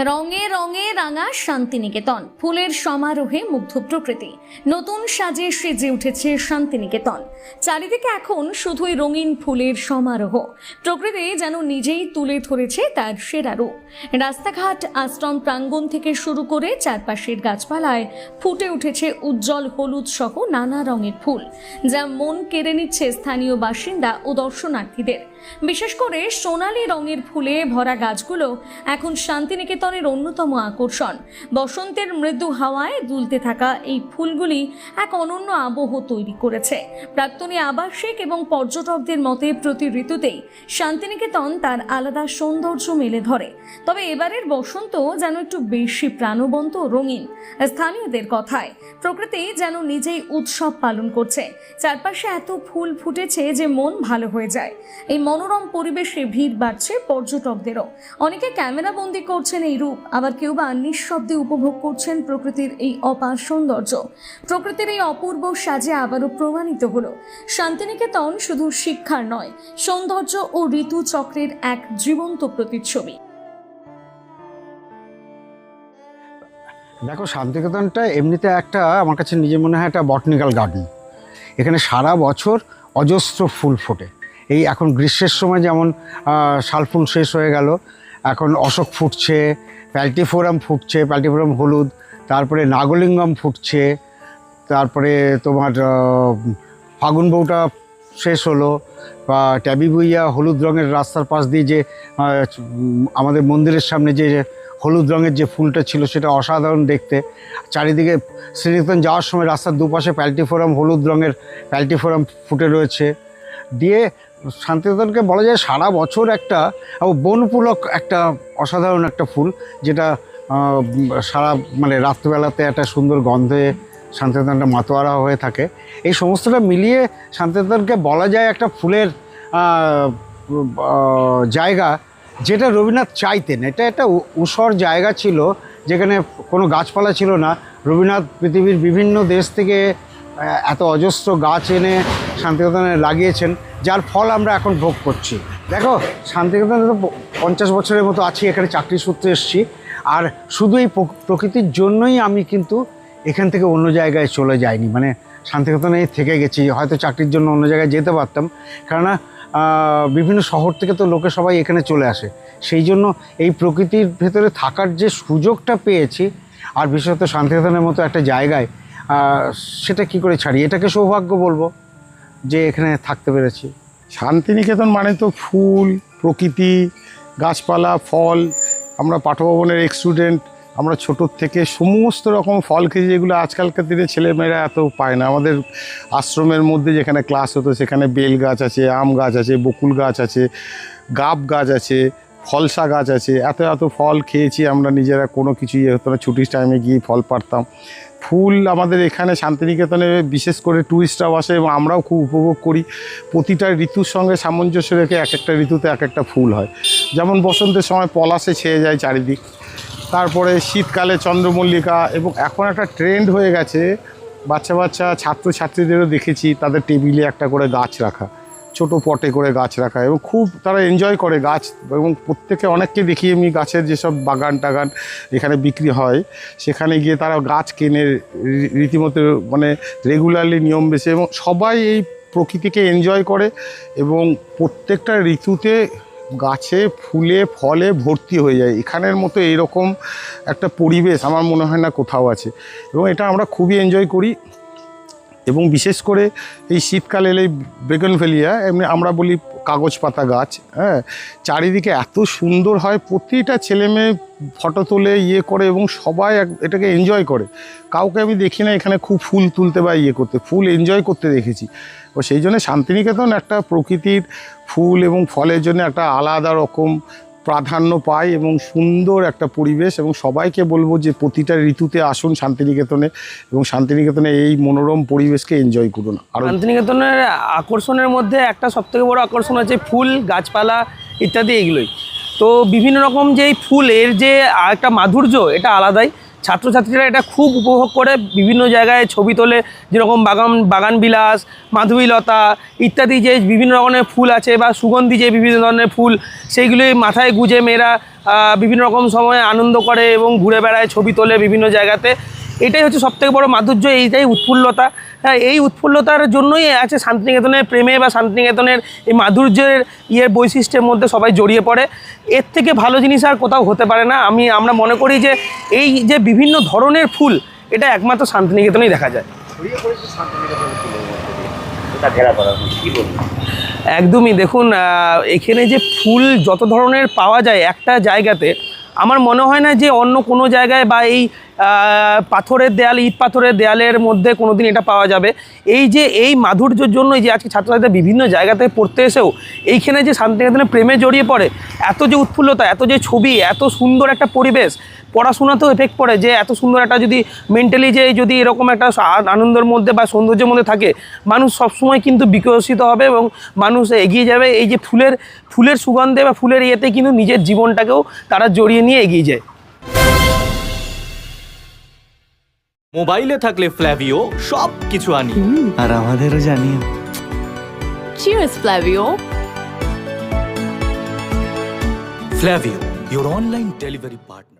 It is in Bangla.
রঙে রঙে রাঙা শান্তিনিকেতন, ফুলের সমারোহে মুগ্ধ প্রকৃতি। নতুন সাজে সেজে উঠেছে শান্তিনিকেতন। চারিদিকে এখন শুধুই রঙিন ফুলের সমারোহ। প্রকৃতি যেন নিজেই তুলে ধরেছে তার সেরা রূপ। রাস্তাঘাট, আশ্রম প্রাঙ্গণ থেকে শুরু করে চারপাশের গাছপালায় ফুটে উঠেছে উজ্জ্বল হলুদ সহ নানা রঙের ফুল, যা মন কেড়ে নিচ্ছে স্থানীয় বাসিন্দা ও দর্শনার্থীদের। বিশেষ করে সোনালী রঙের ফুলে ভরা গাছগুলো এখন শান্তিনিকেতনের অন্যতম আকর্ষণ। বসন্তের মৃদু হাওয়ায় দুলতে থাকা এই ফুলগুলি এক অনন্য আবহ তৈরি করেছে। প্রাক্তনী আবাসিক এবং পর্যটকদের মতে প্রতি ঋতুতেই শান্তিনিকেতন তার আলাদা সৌন্দর্য মেলে ধরে। তবে এবারের বসন্ত যেন একটু বেশি প্রাণবন্ত ও রঙিন। স্থানীয়দের কথায় প্রকৃতি যেন নিজেই উৎসব পালন করছে। চারপাশে এত ফুল ফুটেছে যে মন ভালো হয়ে যায়। এই মনোরম পরিবেশে ভিড় বাড়ছে পর্যটকদেরও। অনেকে ক্যামেরা বন্দি করছেন এই রূপ, আবার কেউ বা নিঃশব্দে উপভোগ করছেন প্রকৃতির এই অপার সৌন্দর্য। প্রকৃতির এই অপূর্ব সাজে আবারও প্রমাণিত হলো শান্তিনিকেতন শুধু শিক্ষার নয়, সৌন্দর্য ও ঋতু চক্রের এক জীবন্ত প্রতিচ্ছবি। দেখো, শান্তিনিকেতনটা এমনিতে একটা, আমার কাছে নিজে মনে হয় একটা বটানিক্যাল গার্ডেন। এখানে সারা বছর অজস্র ফুল ফোটে। এই এখন গ্রীষ্মের সময় যেমন শালফুল শেষ হয়ে গেল, এখন অশোক ফুটছে, প্যালটিফোরাম ফুটছে, প্যালটিফোরাম হলুদ, তারপরে নাগলিঙ্গম ফুটছে, তারপরে তোমার ফাগুন বউটা শেষ হলো, বা ট্যাবিবুইয়া হলুদ রঙের রাস্তার পাশ দিয়ে যে আমাদের মন্দিরের সামনে যে হলুদ রঙের যে ফুলটা ছিল সেটা অসাধারণ দেখতে। চারিদিকে শ্রীনিকেতন যাওয়ার সময় রাস্তার দুপাশে প্যালটিফোরাম হলুদ রঙের প্যালটিফোরাম ফুটে রয়েছে। দিয়ে শান্তিনিকেতনকে বলা যায় সারা বছর একটা বনপুলক একটা অসাধারণ একটা ফুল, যেটা সারা রাত্রিবেলাতে একটা সুন্দর গন্ধে শান্তিনিকেতনটা মাতোয়ারা হয়ে থাকে। এই সমস্তটা মিলিয়ে শান্তিনিকেতনকে বলা যায় একটা ফুলের জায়গা, যেটা রবীন্দ্রনাথ চাইতেন। এটা একটা ঊষর জায়গা ছিল, যেখানে কোনো গাছপালা ছিল না। রবীন্দ্রনাথ পৃথিবীর বিভিন্ন দেশ থেকে এত অজস্র গাছ এনে শান্তিনিকেতনে লাগিয়েছেন, যার ফল আমরা এখন ভোগ করছি। দেখো, শান্তিনিকেতনে তো 50 বছরের মতো আছি, এখানে চাকরি সূত্রে এসেছি। আর শুধু এই প্রকৃতির জন্যই আমি কিন্তু এখান থেকে অন্য জায়গায় চলে যাইনি, শান্তিনিকেতনেই থেকে গেছি। হয়তো চাকরির জন্য অন্য জায়গায় যেতে পারতাম, কেননা বিভিন্ন শহর থেকে তো লোকে সবাই এখানে চলে আসে। সেই জন্য এই প্রকৃতির ভেতরে থাকার যে সুযোগটা পেয়েছি, আর বিশেষত শান্তিনিকেতনের মতো একটা জায়গায়, সেটা কি করে ছাড়ি। এটাকে সৌভাগ্য বলবো যে এখানে থাকতে পেরেছি। শান্তিনিকেতন মানে তো ফুল, প্রকৃতি, গাছপালা, ফল। আমরা পাঠভবনের স্টুডেন্ট, আমরা ছোটোর থেকে সমস্ত রকম ফল খেয়েছি, যেগুলো আজকালকার দিনে ছেলেমেয়েরা এত পায় না। আমাদের আশ্রমের মধ্যে যেখানে ক্লাস হতো সেখানে বেল গাছ আছে, আম গাছ আছে, বকুল গাছ আছে, গাব গাছ আছে, ফলসা গাছ আছে। এত এত ফল খেয়েছি আমরা নিজেরা, কোনো কিছু ইয়ে হতো না। ছুটির টাইমে গিয়ে ফল পাড়তাম। ফুল আমাদের এখানে শান্তিনিকেতনে বিশেষ করে ট্যুরিস্টরাও আসে এবং আমরাও খুব উপভোগ করি। প্রতিটা ঋতুর সঙ্গে সামঞ্জস্য রেখে এক একটা ঋতুতে এক একটা ফুল হয়। যেমন বসন্তের সময় পলাশে ছেয়ে যায় চারিদিক, তারপরে শীতকালে চন্দ্রমল্লিকা, এবং এখন একটা ট্রেন্ড হয়ে গেছে, বাচ্চা ছাত্রছাত্রীদেরও দেখেছি তাদের টেবিলে একটা করে গাছ রাখা, ছোট পটে করে গাছ রাখা, এবং খুব তারা এনজয় করে গাছ। এবং প্রত্যেকে অনেককে দেখি আমি গাছের যেসব বাগান টাগান এখানে বিক্রি হয়, সেখানে গিয়ে তারা গাছ কেনে রীতিমতো, রেগুলারলি নিয়ম বেশি, এবং সবাই এই প্রকৃতিকে এনজয় করে। এবং প্রত্যেকটা ঋতুতে গাছে ফুলে ফলে ভর্তি হয়ে যায়। এখানের মতো এইরকম একটা পরিবেশ আমার মনে হয় না কোথাও আছে, এবং এটা আমরা খুবই এনজয় করি। এবং বিশেষ করে এই শীতকাল এলে বেগনভেলিয়া, এমনি আমরা বলি কাগজ পাতা গাছ, চারিদিকে এত সুন্দর হয়। প্রতিটা ছেলে মেয়ে ফটো তোলে, ইয়ে করে, এবং সবাই এটাকে এনজয় করে। কাউকে আমি দেখি না এখানে খুব ফুল তুলতে বা ইয়ে করতে, ফুল এনজয় করতে দেখেছি। ও সেই জন্য শান্তিনিকেতন একটা প্রকৃতির ফুল এবং ফলের জন্য একটা আলাদা রকম প্রাধান্য পায়, এবং সুন্দর একটা পরিবেশ। এবং সবাইকে বলবো যে প্রতিটা ঋতুতে আসুন শান্তিনিকেতনে, এবং শান্তিনিকেতনে এই মনোরম পরিবেশকে এনজয় করুন। আর শান্তিনিকেতনের আকর্ষণের মধ্যে একটা সবথেকে বড় আকর্ষণ হচ্ছে ফুল, গাছপালা ইত্যাদি এইগুলোই। তো বিভিন্ন রকম যে ফুলের যে একটা মাধুর্য, এটা আলাদাই। ছাত্রছাত্রীরা এটা খুব উপভোগ করে, বিভিন্ন জায়গায় ছবি তোলে, যেরকম বাগান বিলাস, মাধবীলতা ইত্যাদি যে বিভিন্ন রকমের ফুল আছে, বা সুগন্ধি যে বিভিন্ন ধরনের ফুল, সেইগুলি মাথায় গুঁজে মেয়েরা বিভিন্ন রকম সময়ে আনন্দ করে এবং ঘুরে বেড়ায়, ছবি তোলে বিভিন্ন জায়গাতে। এটাই হচ্ছে সবথেকে বড় মাধুর্য, এইটাই উৎফুল্লতা। হ্যাঁ, এই উৎফুল্লতার জন্যই আছে শান্তিনিকেতনের প্রেমে বা শান্তিনিকেতনের এই মাধুর্যের বৈশিষ্ট্যের মধ্যে সবাই জড়িয়ে পড়ে। এর থেকে ভালো জিনিস আর কোথাও হতে পারে না। আমরা মনে করি যে এই যে বিভিন্ন ধরনের ফুল, এটা একমাত্র শান্তিনিকেতনেই দেখা যায়। একদমই, দেখুন এখানে যে ফুল যত ধরনের পাওয়া যায় একটা জায়গাতে, আমার মনে হয় না যে অন্য কোনো জায়গায় বা এই পাথরের দেয়াল, ইট পাথরের দেয়ালের মধ্যে কোনোদিন এটা পাওয়া যাবে। এই মাধুর্যের জন্যই যে আজকে ছাত্রছাত্রীরা বিভিন্ন জায়গাতে পড়তে এসেও এইখানে যে শান্তিনিকেতনের প্রেমে জড়িয়ে পড়ে, এত যে উৎফুল্লতা, এত যে ছবি, এত সুন্দর একটা পরিবেশ, পড়াশোনাতেও এফেক্ট পড়ে যে এত সুন্দর একটা যদি মেন্টালি যে যদি এরকম একটা আনন্দের মধ্যে বা সৌন্দর্যের মধ্যে থাকে, মানুষ সবসময় কিন্তু বিকশিত হবে এবং মানুষ এগিয়ে যাবে। এই যে ফুলের সুগন্ধে বা ফুলের ইয়েতে কিন্তু নিজের জীবনটাকেও তারা জড়িয়ে নিয়ে এগিয়ে যায়। মোবাইলে থাকলে ফ্ল্যাভিও সব কিছু আনি আর আমাদেরও জানিও। Cheers, Flavio. Flavio, your online delivery partner.